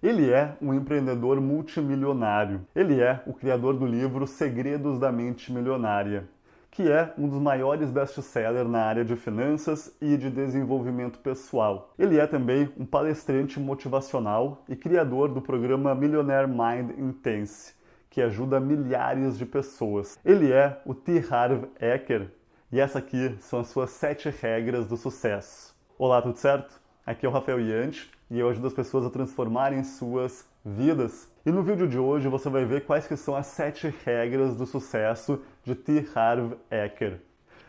Ele é um empreendedor multimilionário. Ele é o criador do livro Segredos da Mente Milionária, que é um dos maiores best-sellers na área de finanças e de desenvolvimento pessoal. Ele é também um palestrante motivacional e criador do programa Millionaire Mind Intense, que ajuda milhares de pessoas. Ele é o T. Harv Eker e essas aqui são as suas 7 regras do sucesso. Olá, tudo certo? Aqui é o Rafael Yanti e eu ajudo as pessoas a transformarem suas vidas. E no vídeo de hoje você vai ver quais que são as 7 regras do sucesso de T. Harv Eker.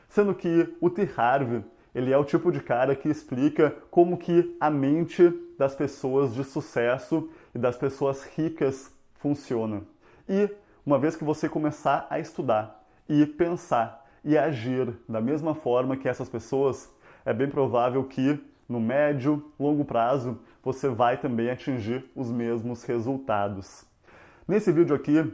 Sendo que o T. Harv, ele é o tipo de cara que explica como que a mente das pessoas de sucesso e das pessoas ricas funciona. E uma vez que você começar a estudar e pensar e agir da mesma forma que essas pessoas, é bem provável que no médio, longo prazo, você vai também atingir os mesmos resultados. Nesse vídeo aqui,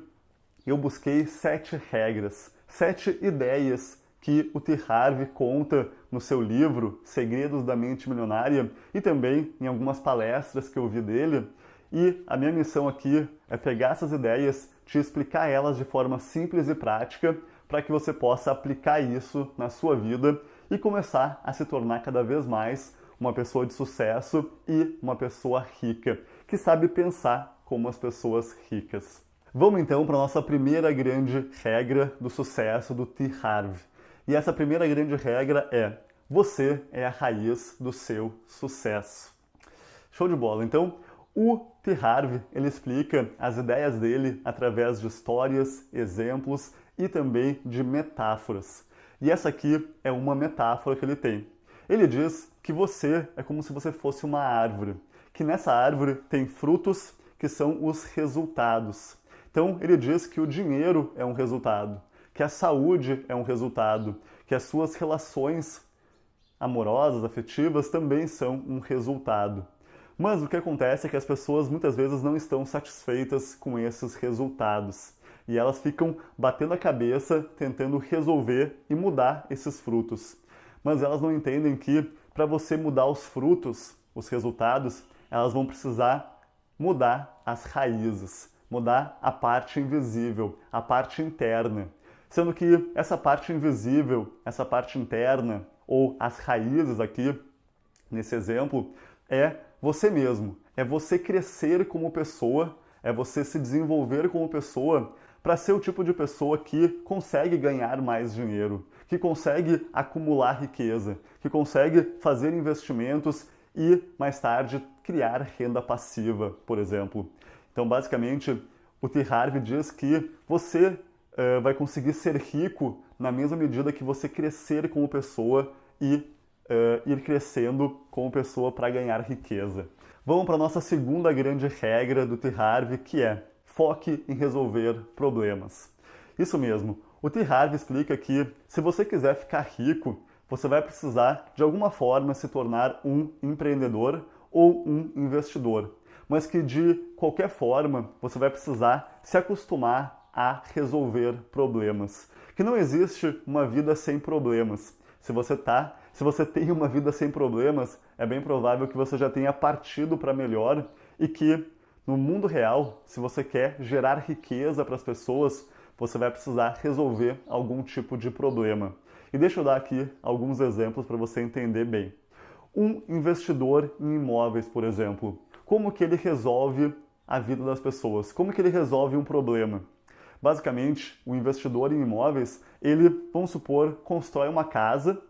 eu busquei 7 regras, 7 ideias que o T. Harv conta no seu livro Segredos da Mente Milionária e também em algumas palestras que eu vi dele. E a minha missão aqui é pegar essas ideias, te explicar elas de forma simples e prática para que você possa aplicar isso na sua vida e começar a se tornar cada vez mais uma pessoa de sucesso e uma pessoa rica, que sabe pensar como as pessoas ricas. Vamos então para a nossa primeira grande regra do sucesso do T. Harv. E essa primeira grande regra é: você é a raiz do seu sucesso. Show de bola! Então, o T. Harv, ele explica as ideias dele através de histórias, exemplos e também de metáforas. E essa aqui é uma metáfora que ele tem. Ele diz que você é como se você fosse uma árvore, que nessa árvore tem frutos que são os resultados. Então ele diz que o dinheiro é um resultado, que a saúde é um resultado, que as suas relações amorosas, afetivas também são um resultado. Mas o que acontece é que as pessoas muitas vezes não estão satisfeitas com esses resultados. E elas ficam batendo a cabeça, tentando resolver e mudar esses frutos. Mas elas não entendem que para você mudar os frutos, os resultados, elas vão precisar mudar as raízes, mudar a parte invisível, a parte interna. Sendo que essa parte invisível, essa parte interna, ou as raízes aqui, nesse exemplo, é você mesmo. É você crescer como pessoa, é você se desenvolver como pessoa para ser o tipo de pessoa que consegue ganhar mais dinheiro, que consegue acumular riqueza, que consegue fazer investimentos e, mais tarde, criar renda passiva, por exemplo. Então, basicamente, o T. Harv diz que você vai conseguir ser rico na mesma medida que você crescer como pessoa e ir crescendo como pessoa para ganhar riqueza. Vamos para a nossa segunda grande regra do T. Harv, que é: foque em resolver problemas. Isso mesmo, o T. Harv explica que se você quiser ficar rico, você vai precisar de alguma forma se tornar um empreendedor ou um investidor, mas que de qualquer forma você vai precisar se acostumar a resolver problemas. Que não existe uma vida sem problemas. Se você tem uma vida sem problemas, é bem provável que você já tenha partido para melhor e que no mundo real, se você quer gerar riqueza para as pessoas, você vai precisar resolver algum tipo de problema. E deixa eu dar aqui alguns exemplos para você entender bem. Um investidor em imóveis, por exemplo, como que ele resolve a vida das pessoas? Como que ele resolve um problema? Basicamente, o investidor em imóveis, ele, vamos supor, constrói uma casa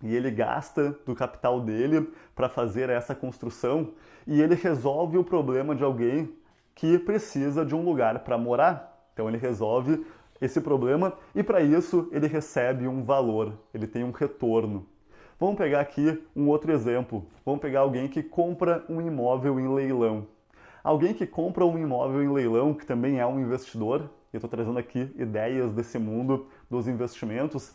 e ele gasta do capital dele para fazer essa construção e ele resolve o problema de alguém que precisa de um lugar para morar. Então ele resolve esse problema e para isso ele recebe um valor, ele tem um retorno. Vamos pegar aqui um outro exemplo. Vamos pegar alguém que compra um imóvel em leilão. Alguém que compra um imóvel em leilão, que também é um investidor, eu estou trazendo aqui ideias desse mundo dos investimentos,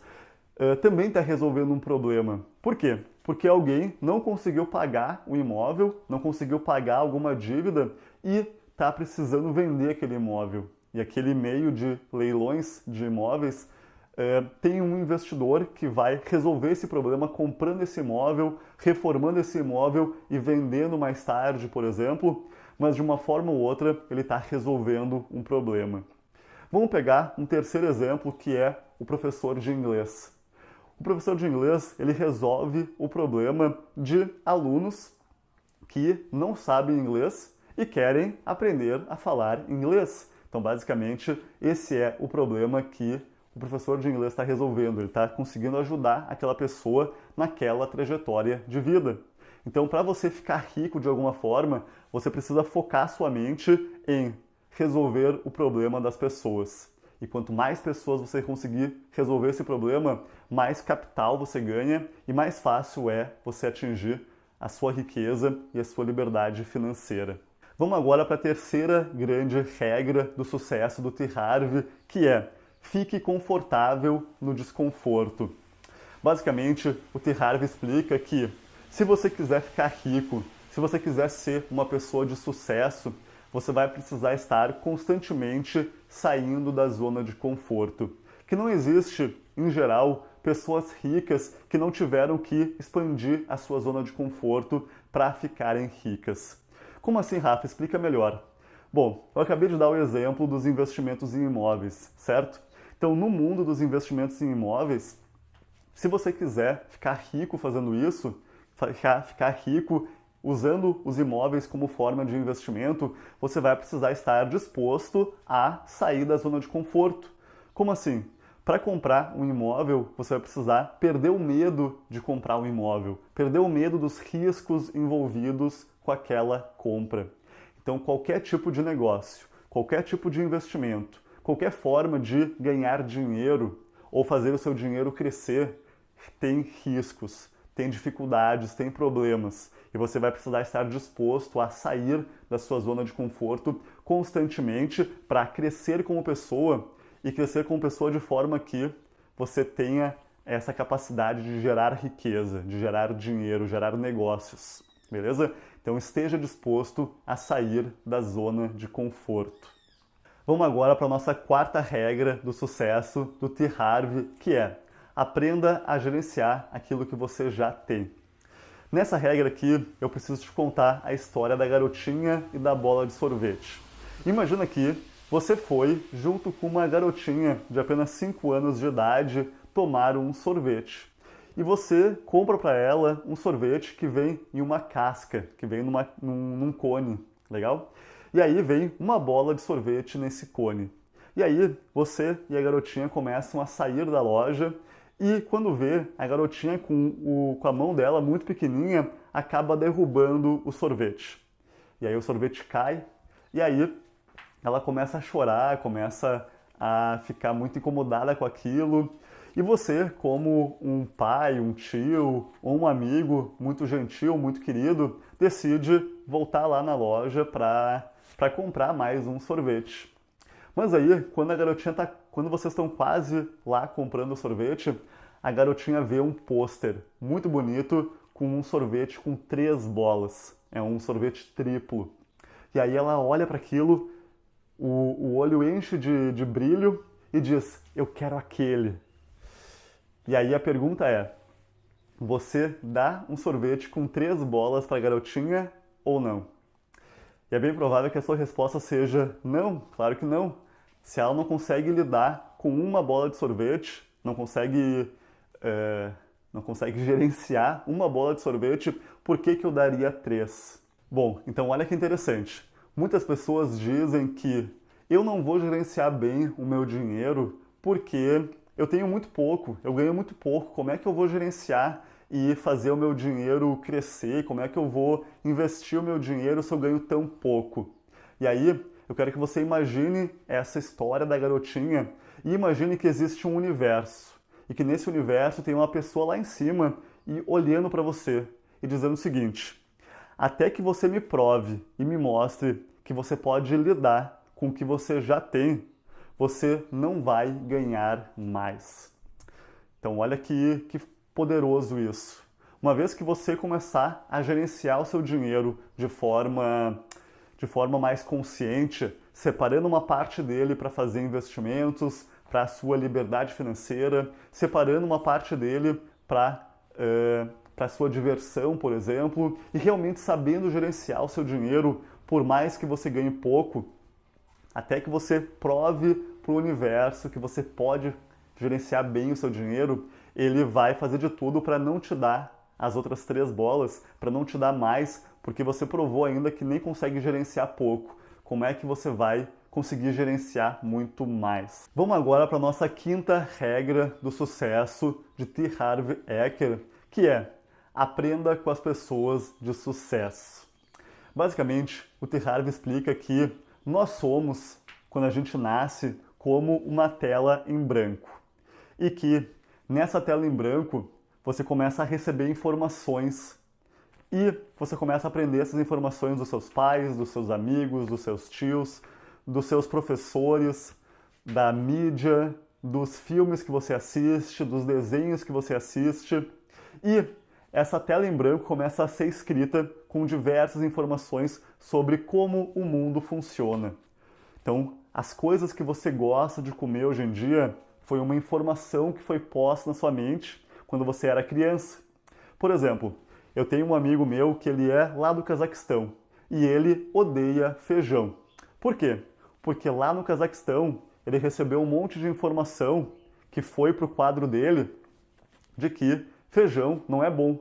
também está resolvendo um problema. Por quê? Porque alguém não conseguiu pagar o imóvel, não conseguiu pagar alguma dívida e está precisando vender aquele imóvel. E aquele meio de leilões de imóveis tem um investidor que vai resolver esse problema comprando esse imóvel, reformando esse imóvel e vendendo mais tarde, por exemplo. mas de uma forma ou outra ele está resolvendo um problema. Vamos pegar um terceiro exemplo, que é o professor de inglês. O professor de inglês, ele resolve o problema de alunos que não sabem inglês e querem aprender a falar inglês. Então, basicamente, esse é o problema que o professor de inglês está resolvendo. Ele está conseguindo ajudar aquela pessoa naquela trajetória de vida. Então, para você ficar rico de alguma forma, você precisa focar sua mente em resolver o problema das pessoas. E quanto mais pessoas você conseguir resolver esse problema, mais capital você ganha e mais fácil é você atingir a sua riqueza e a sua liberdade financeira. Vamos agora para a terceira grande regra do sucesso do T. Harv, que é: fique confortável no desconforto. Basicamente, o T. Harv explica que se você quiser ficar rico, se você quiser ser uma pessoa de sucesso, você vai precisar estar constantemente saindo da zona de conforto. Que não existe, em geral, pessoas ricas que não tiveram que expandir a sua zona de conforto para ficarem ricas. Como assim, Rafa? Explica melhor. Bom, eu acabei de dar o exemplo dos investimentos em imóveis, certo? Então, no mundo dos investimentos em imóveis, se você quiser ficar rico fazendo isso, ficar rico usando os imóveis como forma de investimento, você vai precisar estar disposto a sair da zona de conforto. Como assim? Para comprar um imóvel, você vai precisar perder o medo de comprar um imóvel, perder o medo dos riscos envolvidos com aquela compra. Então, qualquer tipo de negócio, qualquer tipo de investimento, qualquer forma de ganhar dinheiro ou fazer o seu dinheiro crescer, tem riscos, tem dificuldades, tem problemas. E você vai precisar estar disposto a sair da sua zona de conforto constantemente para crescer como pessoa e crescer como pessoa de forma que você tenha essa capacidade de gerar riqueza, de gerar dinheiro, gerar negócios, beleza? Então esteja disposto a sair da zona de conforto. Vamos agora para a nossa quarta regra do sucesso do T. Harv, que é: aprenda a gerenciar aquilo que você já tem. Nessa regra aqui, eu preciso te contar a história da garotinha e da bola de sorvete. Imagina que você foi, junto com uma garotinha de apenas 5 anos de idade, tomar um sorvete. E você compra para ela um sorvete que vem em uma casca, que vem num cone, legal? E aí vem uma bola de sorvete nesse cone. E aí você e a garotinha começam a sair da loja e quando vê, a garotinha com a mão dela muito pequenininha acaba derrubando o sorvete. E aí o sorvete cai e aí ela começa a chorar, começa a ficar muito incomodada com aquilo. E você, como um pai, um tio ou um amigo muito gentil, muito querido, decide voltar lá na loja para comprar mais um sorvete. Mas aí, quando vocês estão quase lá comprando o sorvete, a garotinha vê um pôster muito bonito com um sorvete com 3 bolas. É um sorvete triplo. E aí ela olha para aquilo, o olho enche de brilho e diz: eu quero aquele. E aí a pergunta é: você dá um sorvete com 3 bolas para a garotinha ou não? E é bem provável que a sua resposta seja não, claro que não. Se ela não consegue lidar com uma bola de sorvete, não consegue gerenciar uma bola de sorvete, por que eu daria 3? Bom, então olha que interessante. Muitas pessoas dizem que eu não vou gerenciar bem o meu dinheiro porque eu tenho muito pouco, eu ganho muito pouco. Como é que eu vou gerenciar e fazer o meu dinheiro crescer? Como é que eu vou investir o meu dinheiro se eu ganho tão pouco? E aí, eu quero que você imagine essa história da garotinha e imagine que existe um universo e que nesse universo tem uma pessoa lá em cima e olhando para você e dizendo o seguinte: até que você me prove e me mostre que você pode lidar com o que você já tem, você não vai ganhar mais. Então olha que poderoso isso. Uma vez que você começar a gerenciar o seu dinheiro de forma mais consciente, separando uma parte dele para fazer investimentos, para a sua liberdade financeira, separando uma parte dele para a sua diversão, por exemplo, e realmente sabendo gerenciar o seu dinheiro, por mais que você ganhe pouco, até que você prove para o universo que você pode gerenciar bem o seu dinheiro, ele vai fazer de tudo para não te dar as outras 3 bolas, para não te dar mais, porque você provou ainda que nem consegue gerenciar pouco. Como é que você vai conseguir gerenciar muito mais? Vamos agora para a nossa 5ª regra do sucesso de T. Harv Eker, que é: aprenda com as pessoas de sucesso. Basicamente, o T. Harv explica que nós somos, quando a gente nasce, como uma tela em branco. E que nessa tela em branco você começa a receber informações e você começa a aprender essas informações dos seus pais, dos seus amigos, dos seus tios, dos seus professores, da mídia, dos filmes que você assiste, dos desenhos que você assiste. E essa tela em branco começa a ser escrita com diversas informações sobre como o mundo funciona. Então, as coisas que você gosta de comer hoje em dia foi uma informação que foi posta na sua mente quando você era criança. Por exemplo, eu tenho um amigo meu que ele é lá do Cazaquistão e ele odeia feijão. Por quê? Porque lá no Cazaquistão ele recebeu um monte de informação que foi para o quadro dele de que feijão não é bom,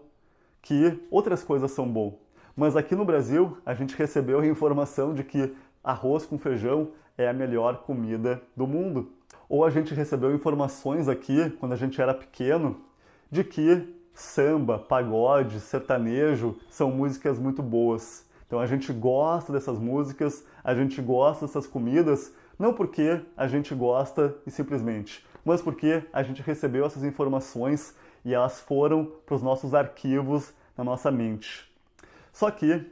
que outras coisas são bom. Mas aqui no Brasil a gente recebeu a informação de que arroz com feijão é a melhor comida do mundo. Ou a gente recebeu informações aqui, quando a gente era pequeno, de que samba, pagode, sertanejo são músicas muito boas. Então a gente gosta dessas músicas, a gente gosta dessas comidas, não porque a gente gosta e simplesmente, mas porque a gente recebeu essas informações e elas foram para os nossos arquivos na nossa mente. Só que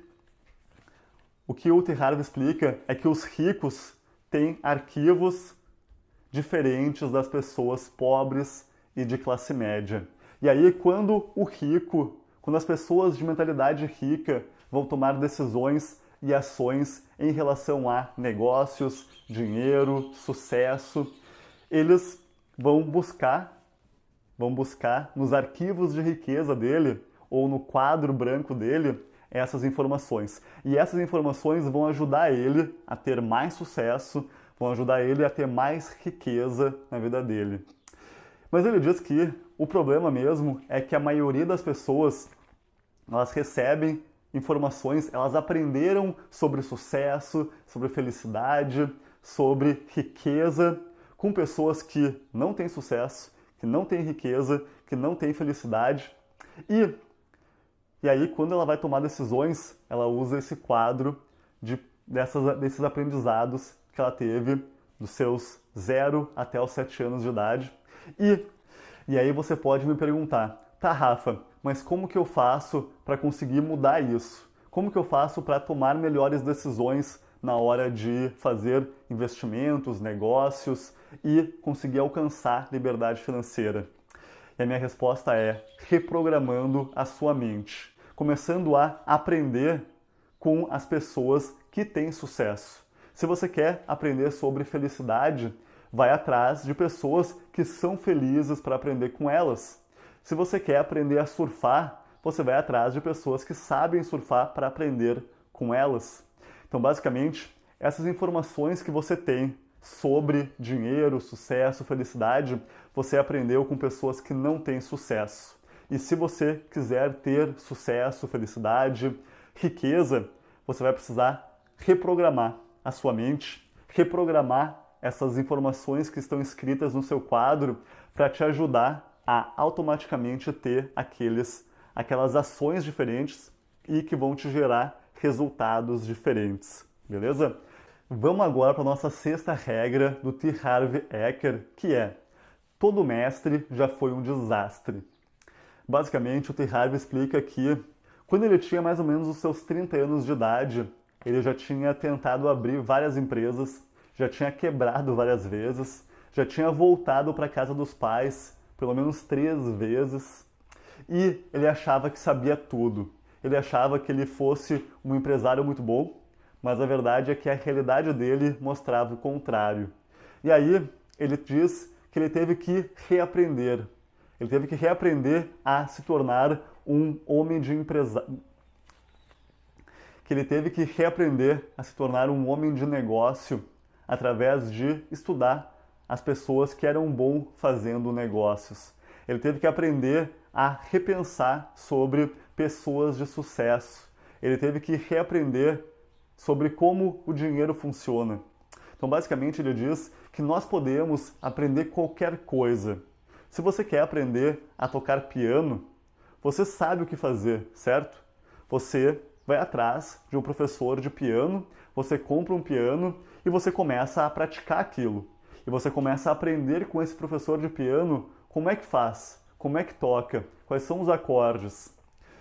o que o T. Harv explica é que os ricos têm arquivos diferentes das pessoas pobres e de classe média. E aí, quando as pessoas de mentalidade rica vão tomar decisões e ações em relação a negócios, dinheiro, sucesso, eles vão buscar nos arquivos de riqueza dele ou no quadro branco dele essas informações. E essas informações vão ajudar ele a ter mais sucesso, vão ajudar ele a ter mais riqueza na vida dele. Mas ele diz que o problema mesmo é que a maioria das pessoas, elas recebem informações, elas aprenderam sobre sucesso, sobre felicidade, sobre riqueza, com pessoas que não têm sucesso, que não têm riqueza, que não têm felicidade. E aí, quando ela vai tomar decisões, ela usa esse quadro desses aprendizados que ela teve dos seus 0 até os 7 anos de idade. E aí você pode me perguntar, tá, Rafa, mas como que eu faço para conseguir mudar isso? Como que eu faço para tomar melhores decisões na hora de fazer investimentos, negócios e conseguir alcançar liberdade financeira? E a minha resposta é reprogramando a sua mente, começando a aprender com as pessoas que têm sucesso. Se você quer aprender sobre felicidade, vai atrás de pessoas que são felizes para aprender com elas. Se você quer aprender a surfar, você vai atrás de pessoas que sabem surfar para aprender com elas. Então, basicamente, essas informações que você tem sobre dinheiro, sucesso, felicidade, você aprendeu com pessoas que não têm sucesso. E se você quiser ter sucesso, felicidade, riqueza, você vai precisar reprogramar a sua mente, reprogramar essas informações que estão escritas no seu quadro para te ajudar a automaticamente ter aquelas ações diferentes e que vão te gerar resultados diferentes, beleza? Vamos agora para a nossa 6ª regra do T. Harv Eker, que é: todo mestre já foi um desastre. Basicamente, o T. Harv explica que quando ele tinha mais ou menos os seus 30 anos de idade, ele já tinha tentado abrir várias empresas, já tinha quebrado várias vezes, já tinha voltado para a casa dos pais pelo menos 3 vezes e ele achava que sabia tudo. Ele achava que ele fosse um empresário muito bom, mas a verdade é que a realidade dele mostrava o contrário. E aí ele diz que ele teve que reaprender. Ele teve que reaprender a se tornar um homem de empresário. que ele teve que reaprender a se tornar um homem de negócio através de estudar as pessoas que eram bons fazendo negócios. Ele teve que aprender a repensar sobre pessoas de sucesso. Ele teve que reaprender sobre como o dinheiro funciona. Então, basicamente, ele diz que nós podemos aprender qualquer coisa. Se você quer aprender a tocar piano, você sabe o que fazer, certo? Você vai atrás de um professor de piano, você compra um piano e você começa a praticar aquilo. E você começa a aprender com esse professor de piano como é que faz, como é que toca, quais são os acordes.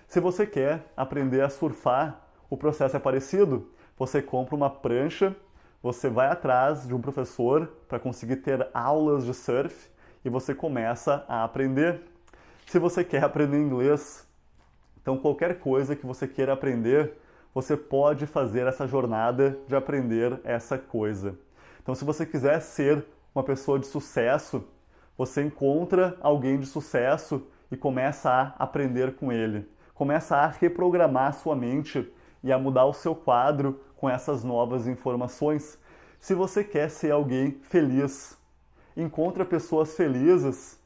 Se você quer aprender a surfar, o processo é parecido. Você compra uma prancha, você vai atrás de um professor para conseguir ter aulas de surf e você começa a aprender. Se você quer aprender inglês, então qualquer coisa que você queira aprender, você pode fazer essa jornada de aprender essa coisa. Então, se você quiser ser uma pessoa de sucesso, você encontra alguém de sucesso e começa a aprender com ele. Começa a reprogramar sua mente e a mudar o seu quadro com essas novas informações. Se você quer ser alguém feliz, encontra pessoas felizes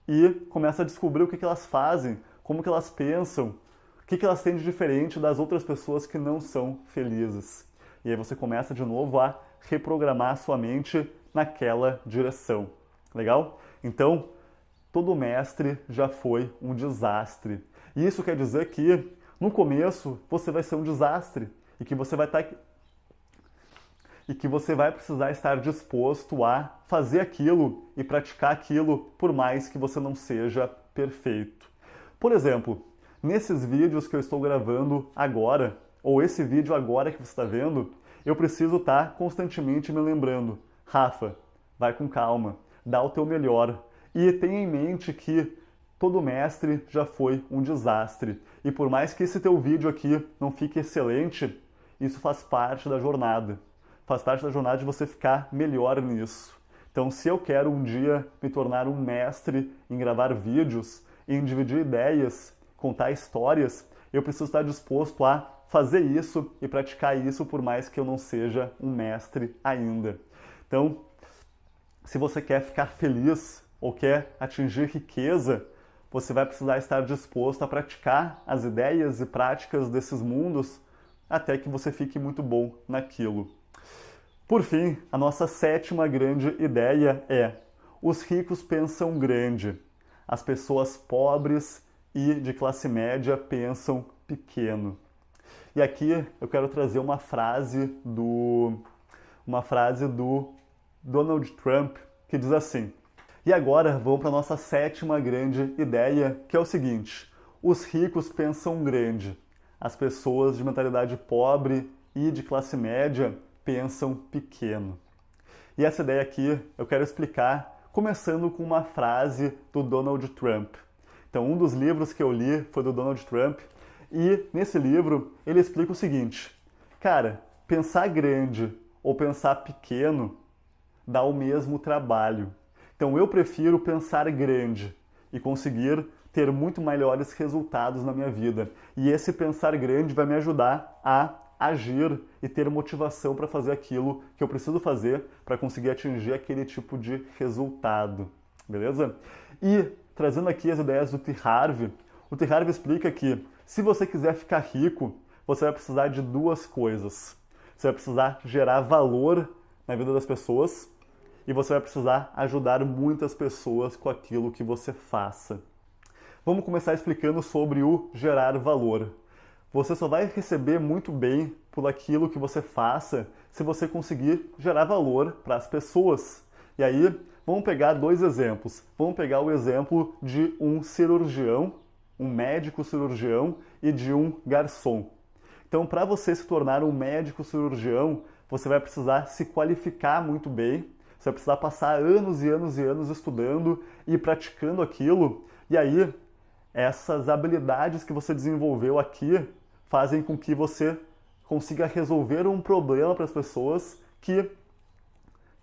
e começa a descobrir o que elas fazem, como que elas pensam, o que elas têm de diferente das outras pessoas que não são felizes. E aí você começa de novo a reprogramar a sua mente naquela direção. Legal? Então, todo mestre já foi um desastre. E isso quer dizer que, no começo, você vai ser um desastre e que você vai precisar estar disposto a fazer aquilo e praticar aquilo por mais que você não seja perfeito. Por exemplo, nesses vídeos que eu estou gravando agora, ou esse vídeo agora que você está vendo, eu preciso estar constantemente me lembrando: Rafa, vai com calma, dá o teu melhor e tenha em mente que todo mestre já foi um desastre. E por mais que esse teu vídeo aqui não fique excelente, isso faz parte da jornada. Faz parte da jornada de você ficar melhor nisso. Então, se eu quero um dia me tornar um mestre em gravar vídeos, em dividir ideias, contar histórias, eu preciso estar disposto a fazer isso e praticar isso por mais que eu não seja um mestre ainda. Então, se você quer ficar feliz ou quer atingir riqueza, você vai precisar estar disposto a praticar as ideias e práticas desses mundos até que você fique muito bom naquilo. Por fim, a nossa sétima grande ideia é: os ricos pensam grande, as pessoas pobres e de classe média pensam pequeno. E aqui eu quero trazer uma frase do Donald Trump que diz assim: e agora vamos para a nossa sétima grande ideia, que é o seguinte: os ricos pensam grande, as pessoas de mentalidade pobre e de classe média pensam pequeno. E essa ideia aqui eu quero explicar começando com uma frase do Donald Trump. Então, um dos livros que eu li foi do Donald Trump e nesse livro ele explica o seguinte: cara, pensar grande ou pensar pequeno dá o mesmo trabalho. Então eu prefiro pensar grande e conseguir ter muito melhores resultados na minha vida. E esse pensar grande vai me ajudar a agir e ter motivação para fazer aquilo que eu preciso fazer para conseguir atingir aquele tipo de resultado. Beleza? E trazendo aqui as ideias do T. Harv, o T. Harv explica que se você quiser ficar rico, você vai precisar de duas coisas. Você vai precisar gerar valor na vida das pessoas e você vai precisar ajudar muitas pessoas com aquilo que você faça. Vamos começar explicando sobre o gerar valor. Você só vai receber muito bem por aquilo que você faça se você conseguir gerar valor para as pessoas. E aí, vamos pegar dois exemplos. Vamos pegar o exemplo de um cirurgião, um médico cirurgião e de um garçom. Então, para você se tornar um médico cirurgião, você vai precisar se qualificar muito bem, você vai precisar passar anos e anos e anos estudando e praticando aquilo. E aí, essas habilidades que você desenvolveu aqui fazem com que você consiga resolver um problema para as pessoas que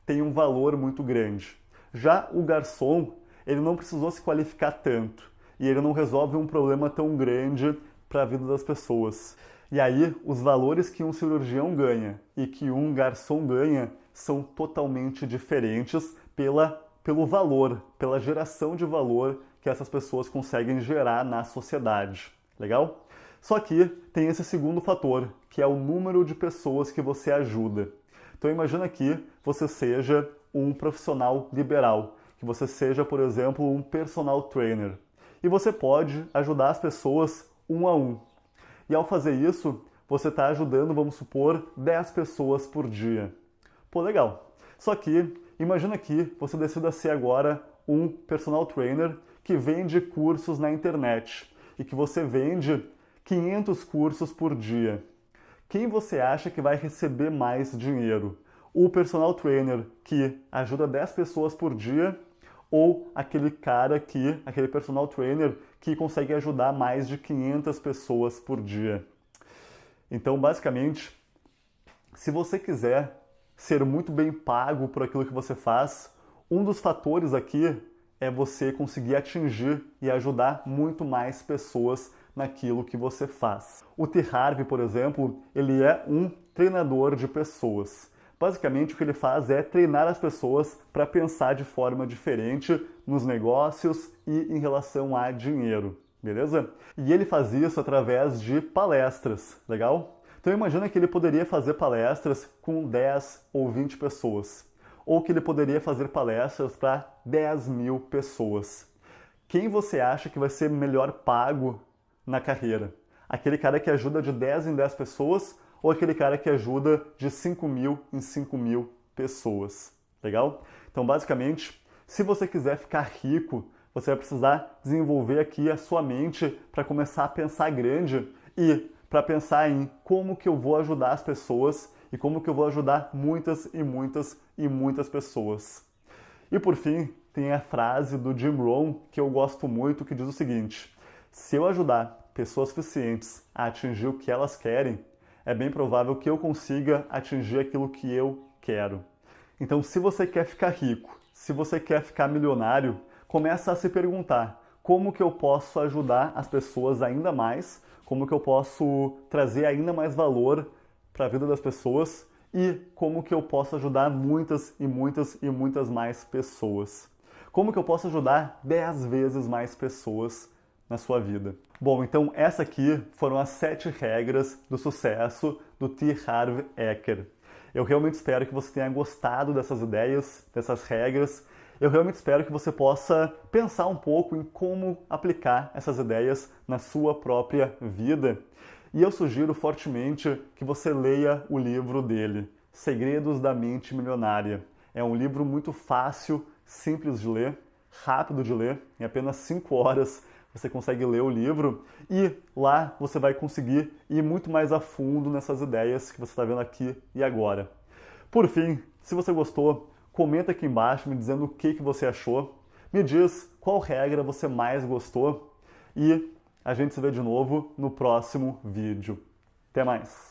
tem um valor muito grande. Já o garçom, ele não precisou se qualificar tanto e ele não resolve um problema tão grande para a vida das pessoas. E aí, os valores que um cirurgião ganha e que um garçom ganha são totalmente diferentes pelo valor, pela geração de valor que essas pessoas conseguem gerar na sociedade. Legal? Só que tem esse segundo fator, que é o número de pessoas que você ajuda. Então imagina que você seja um profissional liberal, que você seja, por exemplo, um personal trainer. E você pode ajudar as pessoas um a um. E ao fazer isso, você está ajudando, vamos supor, 10 pessoas por dia. Pô, legal. Só que imagina que você decida ser agora um personal trainer que vende cursos na internet e que você vende 500 cursos por dia. Quem você acha que vai receber mais dinheiro? O personal trainer que ajuda 10 pessoas por dia ou aquele personal trainer que consegue ajudar mais de 500 pessoas por dia? Então, basicamente, se você quiser ser muito bem pago por aquilo que você faz, um dos fatores aqui é você conseguir atingir e ajudar muito mais pessoas naquilo que você faz. O T. Harv, por exemplo, ele é um treinador de pessoas. Basicamente, o que ele faz é treinar as pessoas para pensar de forma diferente nos negócios e em relação a dinheiro, beleza? E ele faz isso através de palestras, legal? Então imagina que ele poderia fazer palestras com 10 ou 20 pessoas, ou que ele poderia fazer palestras para 10 mil pessoas. Quem você acha que vai ser melhor pago na carreira? Aquele cara que ajuda de 10 em 10 pessoas ou aquele cara que ajuda de 5 mil em 5 mil pessoas? Legal? Então, basicamente, se você quiser ficar rico, você vai precisar desenvolver aqui a sua mente para começar a pensar grande e para pensar em como que eu vou ajudar as pessoas e como que eu vou ajudar muitas e muitas e muitas pessoas. E por fim, tem a frase do Jim Rohn que eu gosto muito, que diz o seguinte: se eu ajudar pessoas suficientes a atingir o que elas querem, é bem provável que eu consiga atingir aquilo que eu quero. Então, se você quer ficar rico, se você quer ficar milionário, começa a se perguntar: como que eu posso ajudar as pessoas ainda mais? Como que eu posso trazer ainda mais valor para a vida das pessoas? E como que eu posso ajudar muitas e muitas e muitas mais pessoas? Como que eu posso ajudar 10 vezes mais pessoas na sua vida? Bom, então essa aqui foram as 7 regras do sucesso do T. Harv Eker. Eu realmente espero que você tenha gostado dessas ideias, dessas regras. Eu realmente espero que você possa pensar um pouco em como aplicar essas ideias na sua própria vida. E eu sugiro fortemente que você leia o livro dele, Segredos da Mente Milionária. É um livro muito fácil, simples de ler, rápido de ler, em apenas 5 horas você consegue ler o livro e lá você vai conseguir ir muito mais a fundo nessas ideias que você está vendo aqui e agora. Por fim, se você gostou, comenta aqui embaixo me dizendo o que você achou. Me diz qual regra você mais gostou e a gente se vê de novo no próximo vídeo. Até mais!